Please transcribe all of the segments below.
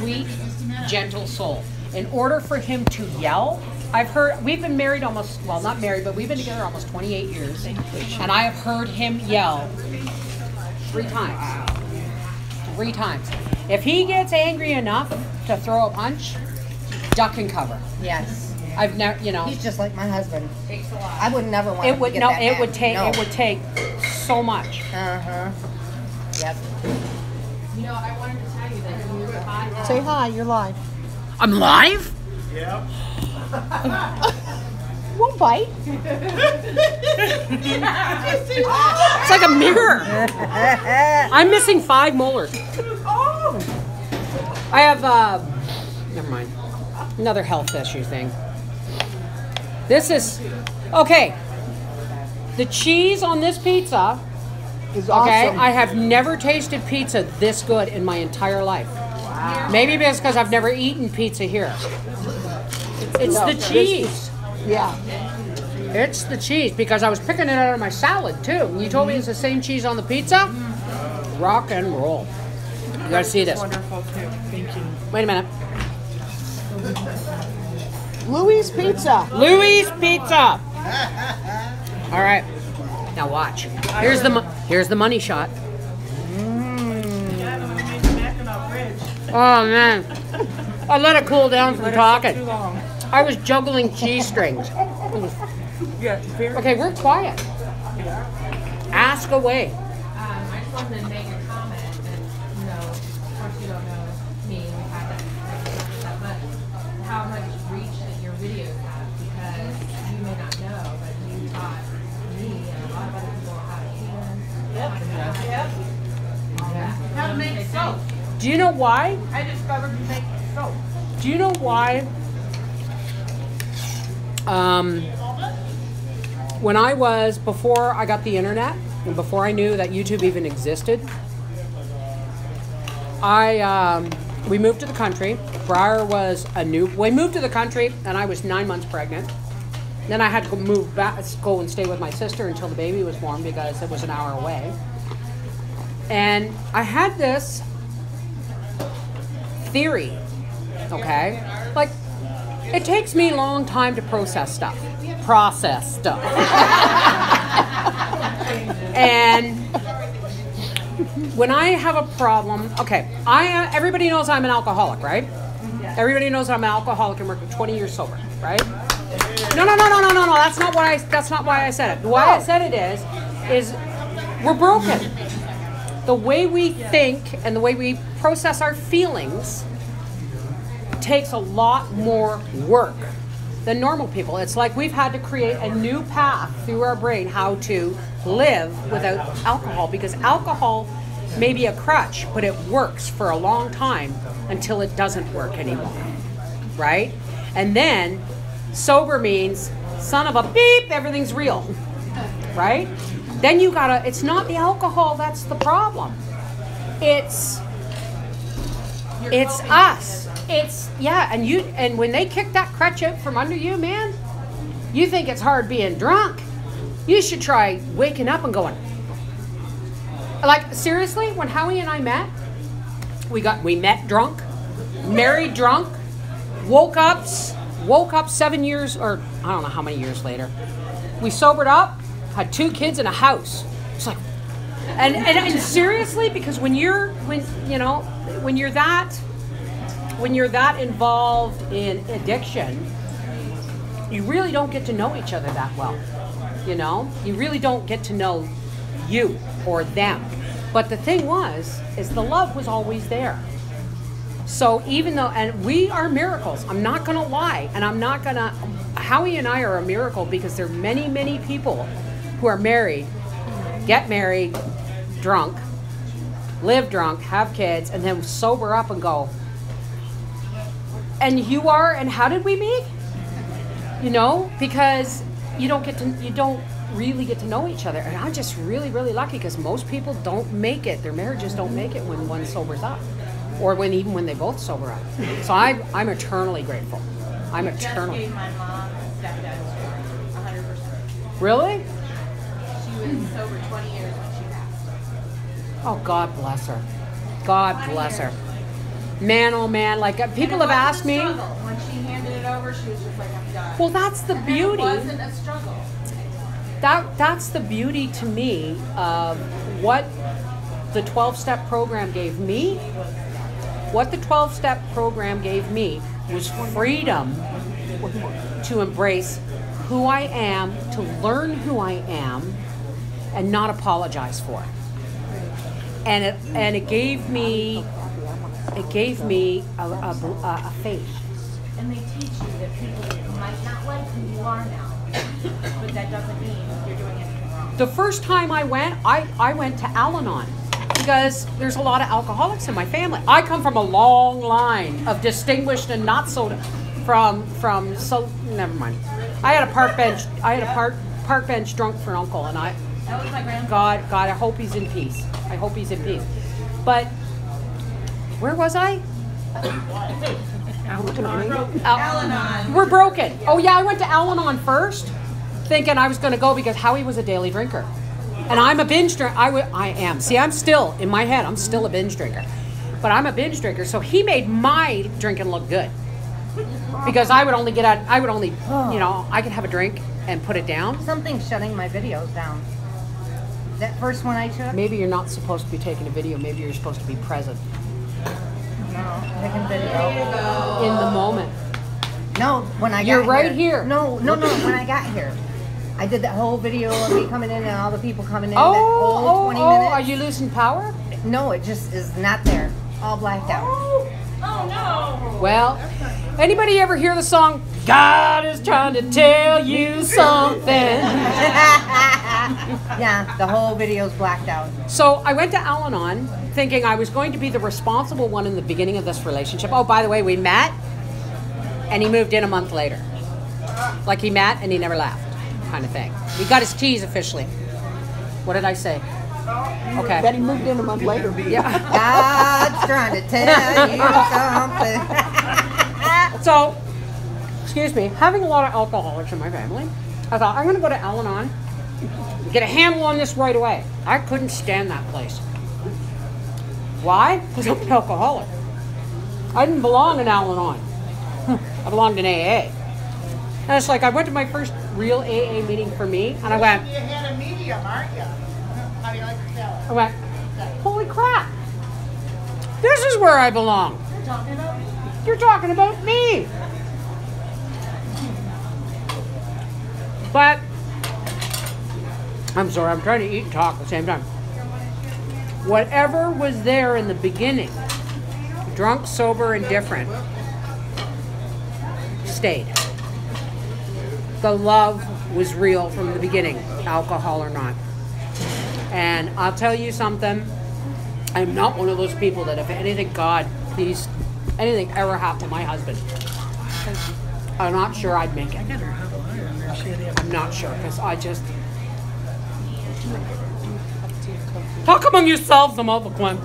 sweet, gentle soul. In order for him to yell, we've been married almost, well, not married, but we've been together almost 28 years. And I have heard him yell 3 times. 3 times. If he gets angry enough to throw a punch, duck and cover. Yes. I've never, you know. He's just like my husband. I would never want it would, to get no, that it mad. would take, No. it would take so much. Uh-huh. Yep. You know, I wanted to tell you that you were hot. Say hi, you're live. I'm live? Yep. Won't bite. It's like a mirror. I'm missing 5 molars. I have, never mind. Another health issue thing. This is, okay. The cheese on this pizza Is okay, awesome. I have never tasted pizza this good in my entire life. Wow. Maybe it's because I've never eaten pizza here. It's the cheese. Yeah. It's the cheese because I was picking it out of my salad too. And you told me it's the same cheese on the pizza? Rock and roll. You gotta see this. Wonderful too. Thank you. Wait a minute. Louis Pizza. Louis Pizza. All right. Now watch. Here's the money shot. Oh man. I let it cool down from talking. Too long. I was juggling cheese strings. Yeah, very. Okay, we're quiet. Ask away. I just wanted to make a comment, and you know, of course you don't know me, we haven't that much, how much reach that your videos have, because you may not know, but you taught me and a lot of other people how to can, all that. How to make soap. Do you know why? I discovered you make soap. Do you know why? When I was, before I got the internet, and before I knew that YouTube even existed, we moved to the country. Briar was we moved to the country and I was 9 months pregnant. Then I had to move back, go and stay with my sister until the baby was born because it was an hour away. And I had this theory, okay? Like, it takes me a long time to process stuff. And when I have a problem, okay, everybody knows I'm an alcoholic, right? Everybody knows I'm an alcoholic and we're 20 years sober, right? No. That's not why I said it. The way I said it is we're broken. The way we think and the way we process our feelings takes a lot more work than normal people. It's like we've had to create a new path through our brain how to live without alcohol, because alcohol may be a crutch, but it works for a long time until it doesn't work anymore, right? And then sober means son of a beep, everything's real, right? Then you gotta, it's not the alcohol that's the problem. It's us. It's, yeah, and when they kick that crutch out from under you, man, you think it's hard being drunk. You should try waking up and going. Like, seriously, when Howie and I met, we met drunk, married drunk, woke up 7 years, or I don't know how many years later. We sobered up, had 2 kids and a house. It's like, and seriously, because when you're that involved in addiction, you really don't get to know each other that well. You know, you really don't get to know you or them. But the thing is the love was always there. So even though, and we are miracles, I'm not gonna lie, and Howie and I are a miracle because there are many, many people who are married, get married, drunk, live drunk, have kids, and then sober up and go, and you are, and how did we meet? You know, because you don't really get to know each other. And I'm just really, really lucky because most people don't make it. Their marriages don't make it when one sobers up, or even when they both sober up. So I'm eternally grateful. I'm eternally. That's my mom and stepdad's story, 100%. Really? She was sober 20 years when she passed. Oh, God bless her. God bless her. Man, oh man, like people have asked me. When she handed it over, she was just like, I'm done. Well, that's the And beauty. It wasn't a struggle. That's the beauty to me of what the 12-step program gave me. What the 12-step program gave me was freedom to embrace who I am, to learn who I am, and not apologize for it. And it gave me a faith. And they teach you that people might not like who you are now, but that doesn't mean you're doing anything wrong. The first time I went to Al-Anon because there's a lot of alcoholics in my family. I come from a long line of distinguished and not so so never mind. I had a park bench drunk for an uncle, and That was my grandfather. God, I hope he's in peace. I hope he's in peace. But where was I? Al-Anon. We're broken. Oh yeah, I went to Al-Anon first, thinking I was going to go because Howie was a daily drinker, and I'm a binge drinker. I am. See, I'm still in my head. I'm still a binge drinker, but I'm a binge drinker. So he made my drinking look good because I would only I could have a drink and put it down. Something's shutting my videos down. That first one I took? Maybe you're not supposed to be taking a video. Maybe you're supposed to be present No, taking video. in the moment. No, when I got You're right here. here. No, when I got here. I did that whole video of me coming in and all the people coming in, that Oh, whole 20 minutes. are you losing power? No, it just is not there. All blacked out. Oh, no. Well, anybody ever hear the song, God is trying to tell you something? Yeah, the whole video's blacked out. So I went to Al-Anon thinking I was going to be the responsible one in the beginning of this relationship. Oh, by the way, we met and he moved in a month later. Like he met and he never left, kind of thing. He got his keys officially. What did I say? Okay. Then he moved in a month later. Yeah. God's trying to tell you something. So, excuse me, having a lot of alcoholics in my family, I thought, I'm going to go to Al-Anon, get a handle on this right away. I couldn't stand that place. Why? Because I'm an alcoholic. I didn't belong in Al-Anon. I belonged in AA. And it's like, I went to my first real AA meeting for me, and I went, You had a medium, aren't you? How do you like to tell it? I went, holy crap. This is where I belong. You're talking about me. But, I'm sorry, I'm trying to eat and talk at the same time. Whatever was there in the beginning, drunk, sober, and different, stayed. The love was real from the beginning, alcohol or not. And I'll tell you something, I'm not one of those people that if anything, God, please, anything ever happened to my husband, I'm not sure I'd make it. I'm not sure, because I just... Talk among yourselves, I'm all the one.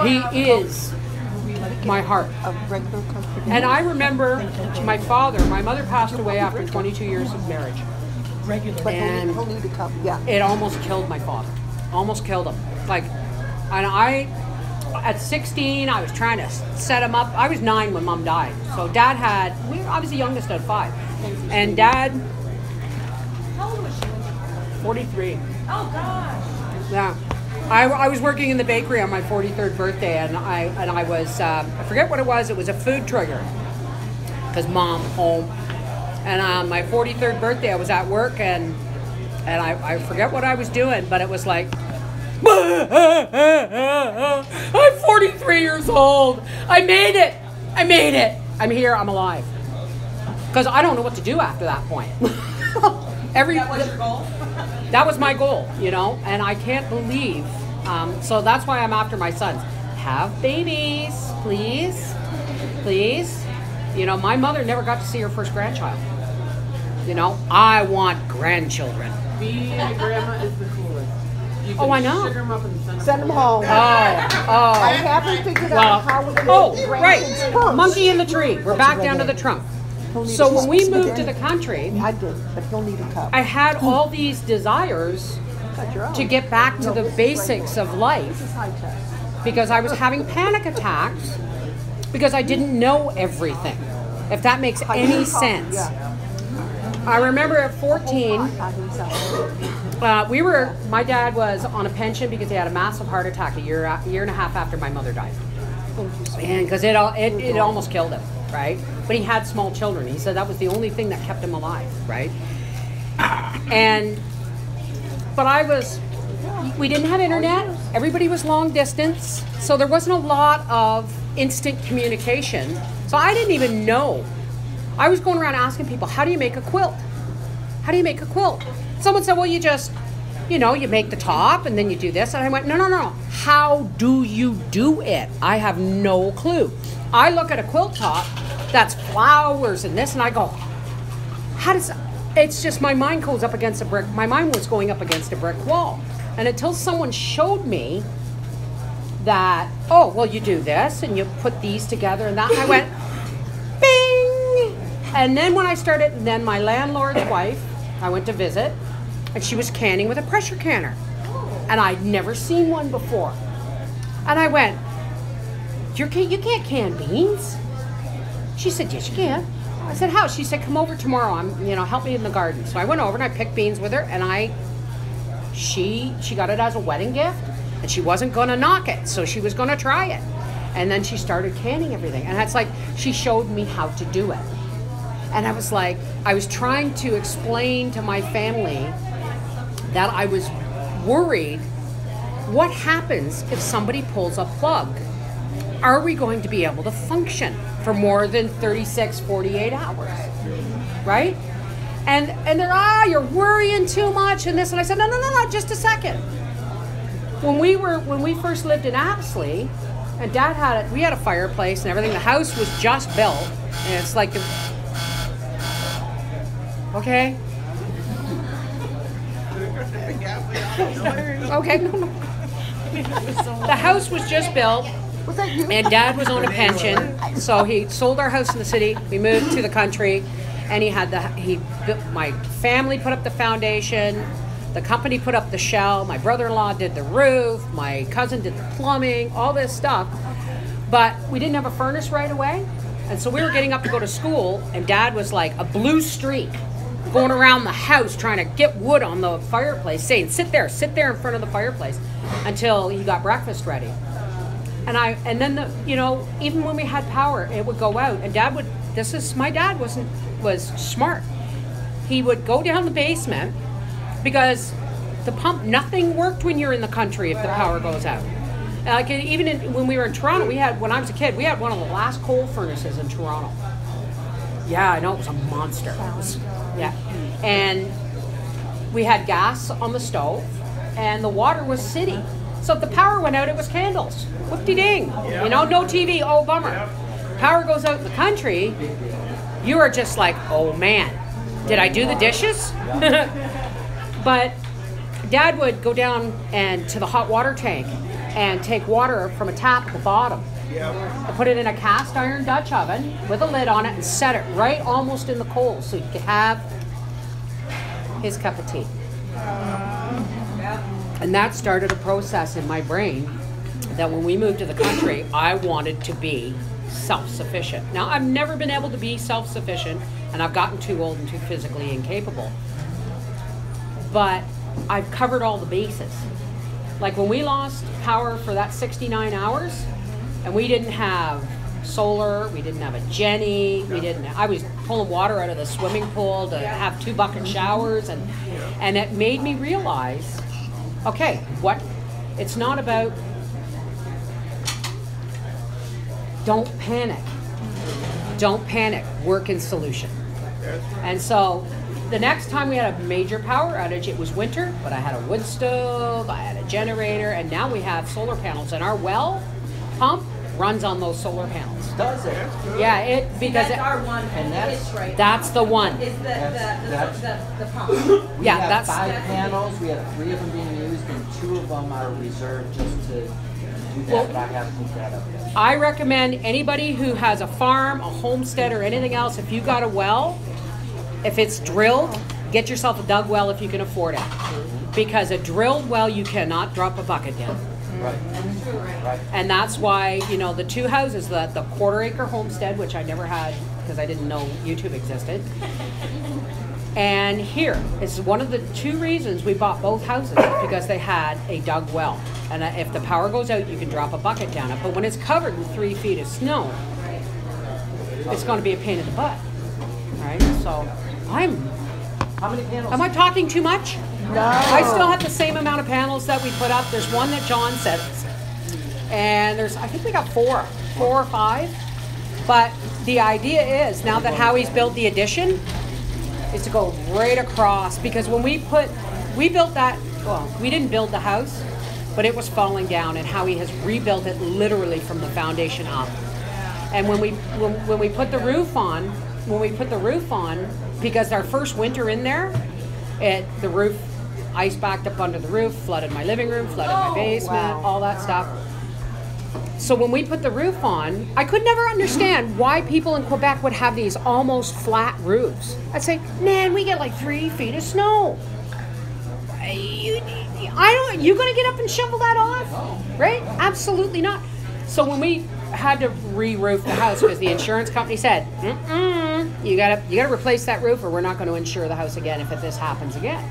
He is my heart. And I remember my mother passed away after 22 years of marriage. And He'll need a cup. Yeah. it almost killed my father. Almost killed him. At 16, I was trying to set him up. I was 9 when Mom died. So Dad I was the youngest at 5. And Dad, How old was she? 43. Oh, gosh. Yeah. I was working in the bakery on my 43rd birthday, and I was, I forget what it was a food trigger. Because Mom, home. And on my 43rd birthday, I was at work, and I forget what I was doing, but it was like, I'm 43 years old. I made it. I'm here. I'm alive. Because I don't know what to do after that point. That was your goal? That was my goal, and I can't believe. So that's why I'm after my sons. Have babies, please. Please. My mother never got to see her first grandchild. I want grandchildren. Being a grandma is the coolest. You Oh, I know. Sugar them up and send Send him home. I haven't figured out how we're going to right. Monkey in the tree. We're back down to the trunk. So when we moved to the country, I did, but he'll need a cup. I had all these desires to get back to the basics of life. because I was having panic attacks because I didn't know everything, if that makes any sense. I remember at 14, my dad was on a pension because he had a massive heart attack a year and a half after my mother died. And because it almost killed him, right? But he had small children. He said that was the only thing that kept him alive, right? But we didn't have internet. Everybody was long distance. So there wasn't a lot of instant communication. So I didn't even know. I was going around asking people, how do you make a quilt? How do you make a quilt? Someone said, well, you just, you make the top and then you do this. And I went, no. How do you do it? I have no clue. I look at a quilt top that's flowers and this, and I go, it's just my mind goes up against a brick. My mind was going up against a brick wall. And until someone showed me that, oh, well, you do this and you put these together and that, I went, bing! And then when I started, then my landlord's wife, I went to visit, and she was canning with a pressure canner. And I'd never seen one before. And I went, you can't can beans? She said, yes, you can. I said, how? She said, come over tomorrow. Help me in the garden. So I went over and I picked beans with her, and she got it as a wedding gift, and she wasn't going to knock it, so she was going to try it. And then she started canning everything, and it's like she showed me how to do it. And I was like, I was trying to explain to my family that I was worried, what happens if somebody pulls a plug? Are we going to be able to function for more than 36, 48 hours, right? And they're, you're worrying too much and this, and I said, no, just a second. When we first lived in Apsley, and Dad we had a fireplace and everything. The house was just built, and it's like, okay. Okay, no. The house was just built. Was that you? And Dad was on a pension, so he sold our house in the city. We moved to the country, and my family put up the foundation, the company put up the shell, my brother-in-law did the roof, my cousin did the plumbing, all this stuff. But we didn't have a furnace right away, and so we were getting up to go to school, and Dad was like a blue streak going around the house trying to get wood on the fireplace, saying, sit there in front of the fireplace until he got breakfast ready. And then even when we had power, it would go out, and my dad was smart. He would go down the basement because the pump, nothing worked when you're in the country if the power goes out. Like when we were in Toronto, when I was a kid, we had one of the last coal furnaces in Toronto. Yeah, I know, it was a monster. Yeah, and we had gas on the stove, and the water was city. So if the power went out, it was candles. Whoop-de-ding. Yeah. No TV. Oh, bummer. Yeah. Power goes out in the country, you are just like, oh man, did I do the dishes? Yeah. But Dad would go down to the hot water tank and take water from a tap at the bottom. Yeah. And put it in a cast iron Dutch oven with a lid on it and set it right almost in the coals so he could have his cup of tea. And that started a process in my brain that when we moved to the country, I wanted to be self-sufficient. Now, I've never been able to be self-sufficient, and I've gotten too old and too physically incapable. But I've covered all the bases. Like when we lost power for that 69 hours, and we didn't have solar, we didn't have a Jenny, I was pulling water out of the swimming pool to have 2 bucket showers, and it made me realize, okay, it's not about, don't panic, work in solution. And so the next time we had a major power outage, it was winter, but I had a wood stove, I had a generator, and now we have solar panels, and our well pump runs on those solar panels. Does it? Yeah, because that's our one, and that's the one. Is the pump. We have 5 panels. We have 3 of them being used, and 2 of them are reserved just to do that. But I have to look that up. I recommend anybody who has a farm, a homestead, or anything else, if you got a well, if it's drilled, get yourself a dug well if you can afford it. Because a drilled well, you cannot drop a bucket in. Right. And that's why, you know, the two houses, the quarter-acre homestead, which I never had because I didn't know YouTube existed, and here is one of the two reasons we bought both houses, because they had a dug well. And if the power goes out, you can drop a bucket down it. But when it's covered with 3 feet of snow, it's going to be a pain in the butt. Right? So How many panels? am I talking too much? No. I still have the same amount of panels that we put up. There's one that John said, and I think we got four or five. But the idea is, now that Howie's built the addition, is to go right across, because when we built that, well, we didn't build the house, but it was falling down, and Howie has rebuilt it literally from the foundation up. And when we put the roof on, because our first winter in there, the roof, ice backed up under the roof, flooded my living room, flooded my basement, all that stuff. So when we put the roof on, I could never understand why people in Quebec would have these almost flat roofs. I'd say, man, we get like 3 feet of snow. You gonna get up and shovel that off? Right? Absolutely not. So when we had to re-roof the house, because the insurance company said, you gotta replace that roof, or we're not going to insure the house again if this happens again.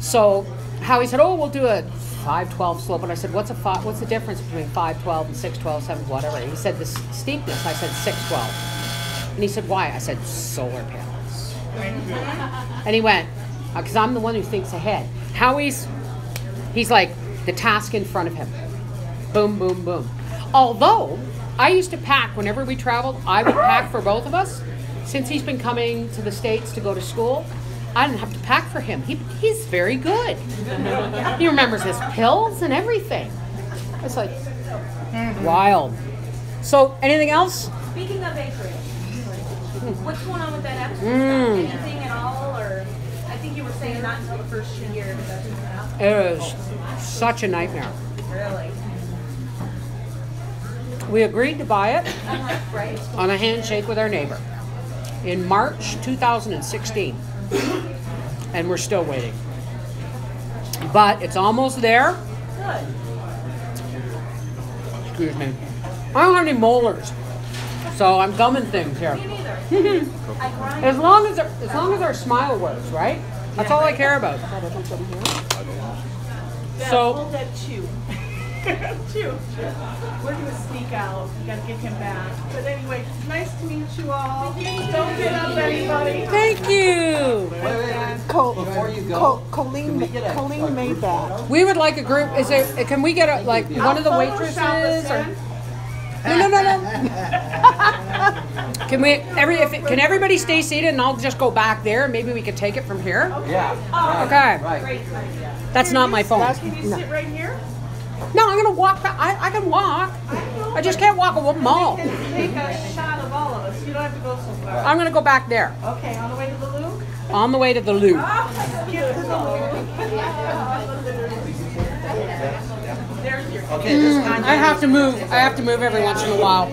So Howie said, oh, we'll do a 512 slope. And I said, what's the difference between 512 and 612, 7, whatever? He said the steepness. I said 612. And he said, why? I said, solar panels. And he went, because I'm the one who thinks ahead. He's like the task in front of him. Boom, boom, boom. Although I used to pack whenever we traveled, I would pack for both of us. Since he's been coming to the States to go to school, I didn't have to pack for him. He's very good. He remembers his pills and everything. It's like wild. So, anything else? Speaking of acreage, what's going on with that extra stuff? Anything at all, or I think you were saying not until the first year. It is such a nightmare. Really? We agreed to buy it Right. on a handshake with our neighbor in March 2016. And we're still waiting. But it's almost there. Good. Excuse me. I don't have any molars, so I'm gumming things here. Me neither. I grind. As long as our smile works, right? That's all I care about. So Hold that chew. Chew. We're gonna sneak out. We gotta get him back. But anyway, nice to meet you all. Don't get up, anybody. thank you. Before you go, Colleen made that. We would like a group. Can we get one of the waitresses? Or, no. Can everybody stay seated and I'll just go back there and maybe we could take it from here? yeah. Okay. Right. Great idea. That's not my phone. Can you sit right here? No, I'm gonna walk back. I can walk. I just can't walk a mall. Take a shot of all of us. You don't have to go so far. I'm gonna go back there. Okay, on the way to the loo? On the way to the loo. Get to the loo. There's your Okay, this time. I have to move. I have to move every once in a while.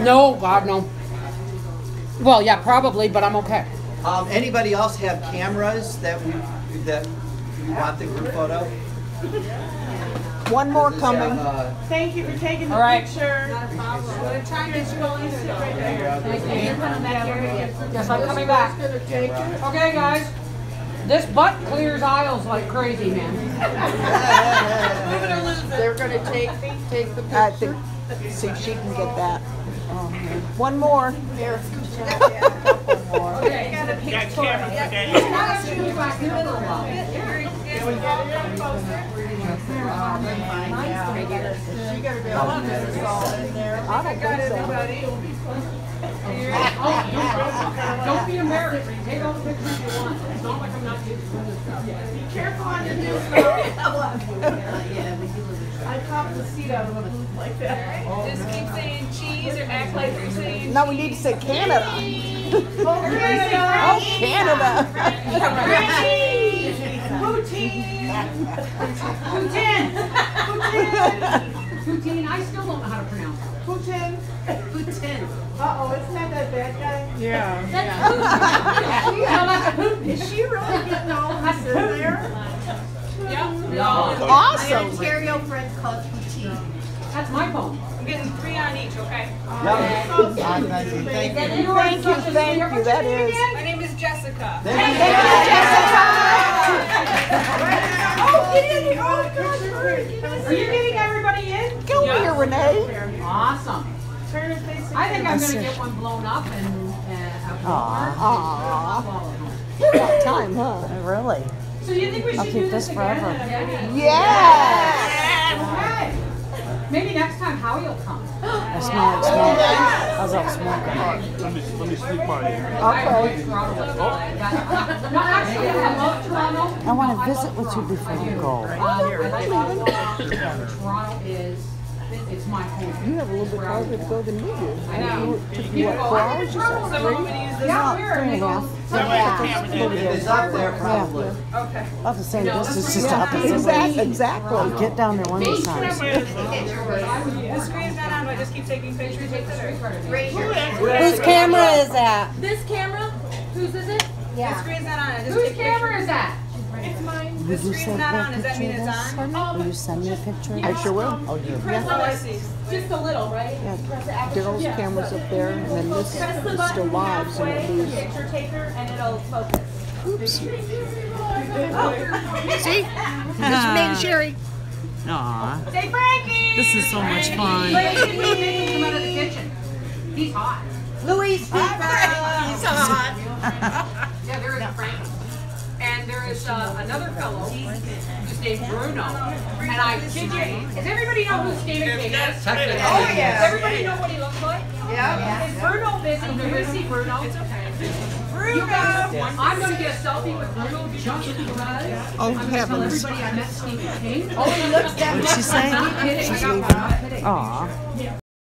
No, God, no. Well, yeah, probably, but I'm okay. Anybody else have cameras that we want the group photo? One more coming. Thank you for taking the All right. picture. What time is it going to sit right there? Yes, I'm coming back. Okay, guys. This butt clears aisles like crazy, man. They're gonna take the picture. I think, see if she can get that. One more. Here. Don't be embarrassed. Take all the pictures you want. It's not like I'm not getting stuff. Be careful on your new I popped the seat out of a booth like that. Just keep saying cheese or act like you're saying Now we need to say Canada. Oh, Canada. Poutine, I still don't know how to pronounce it. Putin. Poutine. Uh-oh, isn't that bad guy? No, that's a Putin. Is she really getting all this in there? Awesome. Ontario friends call it poutine. That's my phone. I'm getting 3 on each, okay? Thank you. Thank you, that is. My name is Jessica. Oh, get in here. Oh, gosh. Are you getting everybody in? Go here, Renee. Awesome. Turn it facing. I think I'm gonna get one blown up and Aww. About time, huh? Really? So you think we should do this forever. again? Yes. Okay. Maybe next time Howie will come. I smell smoke. How's that smoking? Let me sneak by you. Okay. No, actually, I love Toronto. I want to visit with you before you go. I like Ottawa. Toronto is, it's my home. You have a little bit farther to go than we do. I know. Took you what, 4 hours or so? So want me to use this? Yeah, we're in It's up there probably. Okay. About the same distance, just opposite. Exactly. Get down there one of these times. The screen's not on, but I just keep taking pictures with it. Whose camera is that? This camera? Whose is it? The screen's not on, I just Whose take camera is that? It's mine. Would you screen's send not me a on, does that picture mean of it's this? on? Will you send me a picture? I sure will. Oh, you. Oh, I see. Just a little, right? Daryl's camera's up there, and then this Press the is button still live, so halfway, we'll the lose. picture taker, and it'll focus. See? Mr. Nate Sherry. Aw, Say Frankie! this is so much fun. Frankie, we make him come out of the kitchen. He's hot. Louis, He's hot. Yeah, there is a Frankie. And there is another fellow who's named Bruno. And I kid you, does everybody know who Stephen King is? Oh, yeah. Does everybody know what he looks like? Yeah. Is Bruno busy? Do you see Bruno? You guys, I'm going to get a selfie with Bruno just because Oh, I'm going to tell heavens. everybody I met Stephen King. What did she say? I'm not kidding. I'm not kidding. Aw.